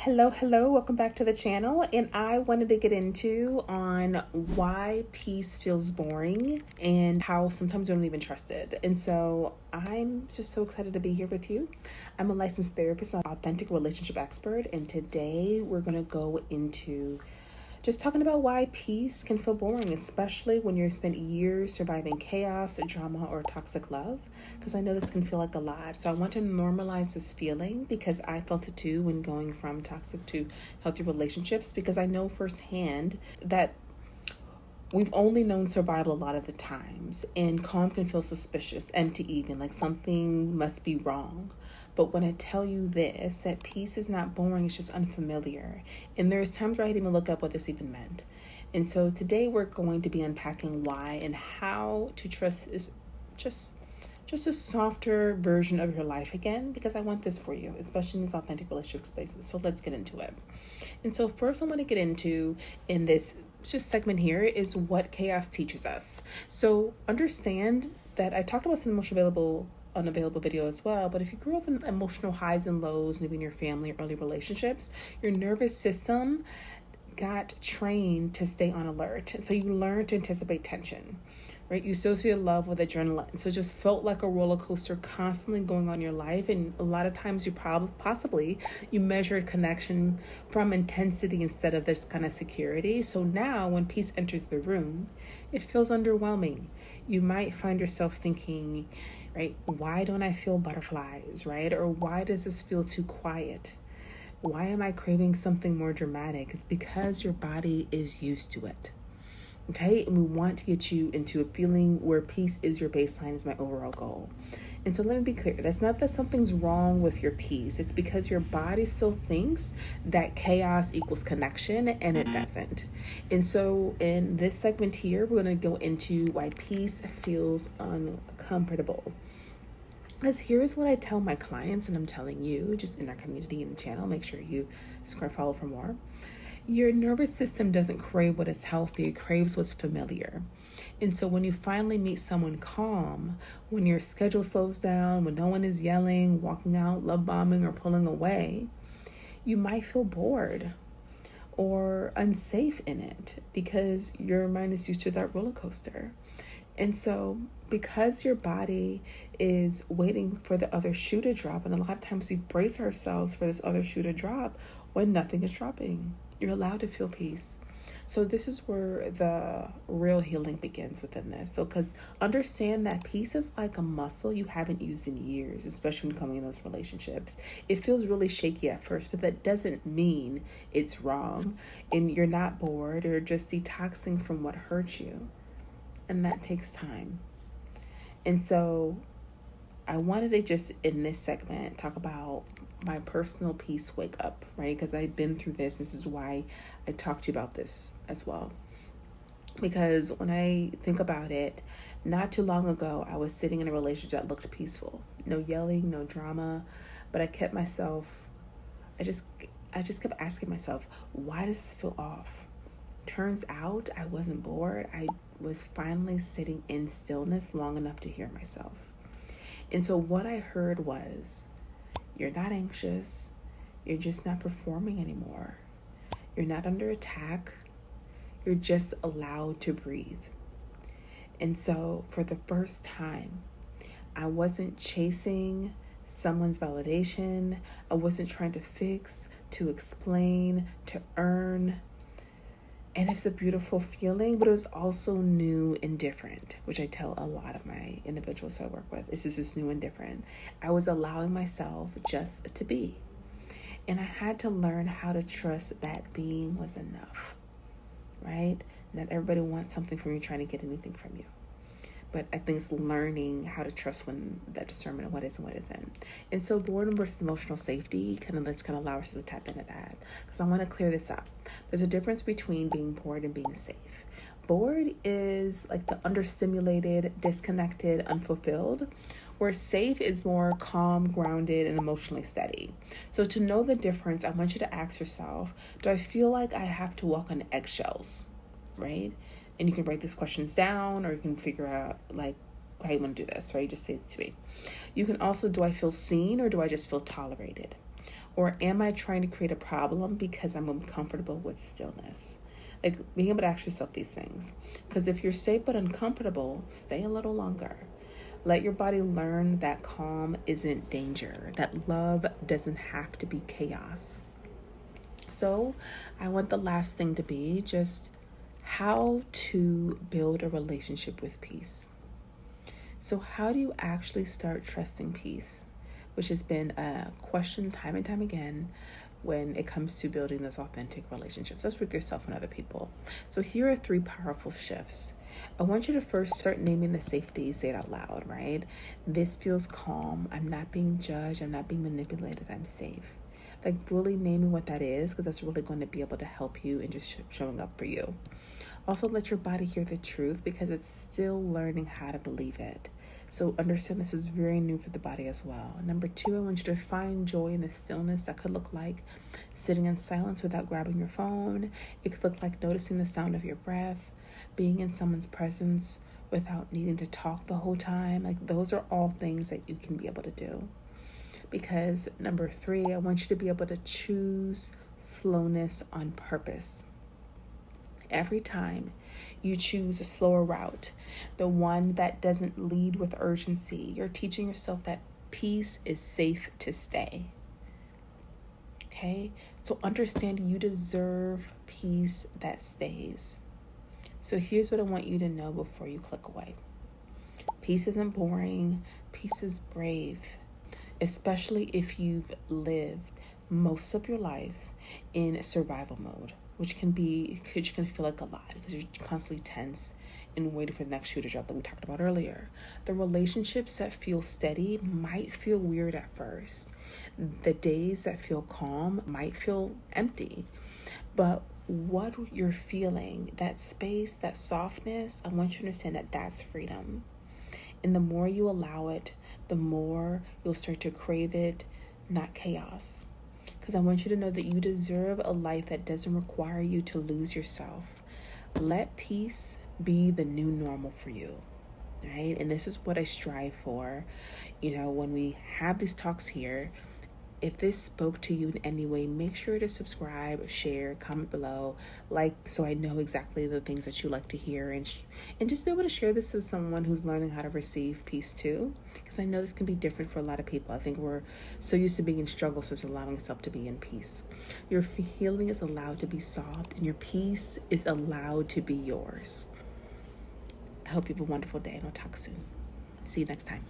Hello, welcome back to the channel. And I wanted to get into on why peace feels boring and how sometimes we don't even trust it. And so I'm just so excited to be here with you. I'm a licensed therapist, an authentic relationship expert, and today we're going to go into just talking about why peace can feel boring, especially when you've spent years surviving chaos, drama, or toxic love, because I know this can feel like a lot. So I want to normalize this feeling because I felt it too when going from toxic to healthy relationships, because I know firsthand that we've only known survival a lot of the times, and calm can feel suspicious, empty even, like something must be wrong. But when I tell you this, that peace is not boring, it's just unfamiliar. And there's times where I didn't even look up what this even meant. And so today we're going to be unpacking why and how to trust is just a softer version of your life again, because I want this for you, especially in these authentic relationship spaces. So let's get into it. And so first I want to get into in this just segment here is what chaos teaches us. So understand that I talked about some emotional unavailable video as well, but if you grew up in emotional highs and lows, maybe in your family or early relationships, your nervous system got trained to stay on alert. So you learn to anticipate tension, right? You associate love with adrenaline. So it just felt like a roller coaster constantly going on in your life. And a lot of times you possibly measured connection from intensity instead of this kind of security. So now when peace enters the room, it feels underwhelming. You might find yourself thinking, right, why don't I feel butterflies, right? Or why does this feel too quiet? Why am I craving something more dramatic? It's because your body is used to it. Okay, and we want to get you into a feeling where peace is your baseline, is my overall goal. And so let me be clear, that's not that something's wrong with your peace. It's because your body still thinks that chaos equals connection, and it doesn't. And so in this segment here, we're going to go into why peace feels uncomfortable. Because here's what I tell my clients, and I'm telling you just in our community and the channel. Make sure you subscribe, follow for more. Your nervous system doesn't crave what is healthy, it craves what's familiar. And so when you finally meet someone calm, when your schedule slows down, when no one is yelling, walking out, love bombing, or pulling away, you might feel bored or unsafe in it because your mind is used to that roller coaster. And so because your body is waiting for the other shoe to drop, and a lot of times we brace ourselves for this other shoe to drop when nothing is dropping, you're allowed to feel peace. So this is where the real healing begins within this. So because understand that peace is like a muscle you haven't used in years, especially when coming in those relationships. It feels really shaky at first, but that doesn't mean it's wrong and you're not bored or just detoxing from what hurt you. And that takes time. And so I wanted to just in this segment talk about my personal peace wake up, right? Because I've been through this. This is why I talked to you about this as well. Because when I think about it, not too long ago, I was sitting in a relationship that looked peaceful. No yelling, no drama. But I kept myself, I just kept asking myself, why does this feel off? Turns out I wasn't bored. I was finally sitting in stillness long enough to hear myself. And so what I heard was, you're not anxious. You're just not performing anymore. You're not under attack. You're just allowed to breathe. And so for the first time, I wasn't chasing someone's validation. I wasn't trying to fix, to explain, to earn. And it's a beautiful feeling, but it was also new and different, which I tell a lot of my individuals I work with. This is just new and different. I was allowing myself just to be. And I had to learn how to trust that being was enough, right? Not everybody wants something from you, trying to get anything from you. But I think it's learning how to trust when that discernment of what is and what isn't. And so boredom versus emotional safety, let's allow us to tap into that. Because I want to clear this up. There's a difference between being bored and being safe. Bored is like the understimulated, disconnected, unfulfilled, where safe is more calm, grounded, and emotionally steady. So to know the difference, I want you to ask yourself, do I feel like I have to walk on eggshells, right? And you can write these questions down, or you can figure out how you want to do this, right? Just say it to me. You can also, do I feel seen or do I just feel tolerated? Or am I trying to create a problem because I'm uncomfortable with stillness? Like being able to ask yourself these things. Because if you're safe but uncomfortable, stay a little longer. Let your body learn that calm isn't danger, that love doesn't have to be chaos. So I want the last thing to be just how to build a relationship with peace. So how do you actually start trusting peace? Which has been a question time and time again when it comes to building those authentic relationships. That's with yourself and other people. So here are 3 powerful shifts. I want you to first start naming the safety. Say it out loud, right? This feels calm. I'm not being judged. I'm not being manipulated. I'm safe. Like really naming what that is, because that's really going to be able to help you and just showing up for you. Also, let your body hear the truth because it's still learning how to believe it. So understand this is very new for the body as well. Number 2, I want you to find joy in the stillness. That could look like sitting in silence without grabbing your phone. It could look like noticing the sound of your breath, being in someone's presence without needing to talk the whole time. Like those are all things that you can be able to do. Because number 3, I want you to be able to choose slowness on purpose. Every time you choose a slower route, the one that doesn't lead with urgency, you're teaching yourself that peace is safe to stay. Okay? So understand you deserve peace that stays. So here's what I want you to know before you click away. Peace isn't boring. Peace is brave, especially if you've lived most of your life in survival mode, which can feel like a lot because you're constantly tense and waiting for the next shoe to drop, like we talked about earlier. The relationships that feel steady might feel weird at first. The days that feel calm might feel empty. But what you're feeling, that space, that softness, I want you to understand that that's freedom. And the more you allow it, the more you'll start to crave it, not chaos. Because I want you to know that you deserve a life that doesn't require you to lose yourself. Let peace be the new normal for you, right? And this is what I strive for. You know, when we have these talks here, if this spoke to you in any way, make sure to subscribe, share, comment below, like, so I know exactly the things that you like to hear, and just be able to share this with someone who's learning how to receive peace too, because I know this can be different for a lot of people. I think we're so used to being in struggle, so it's allowing yourself to be in peace. Your healing is allowed to be soft, and your peace is allowed to be yours. I hope you have a wonderful day, and I'll talk soon. See you next time.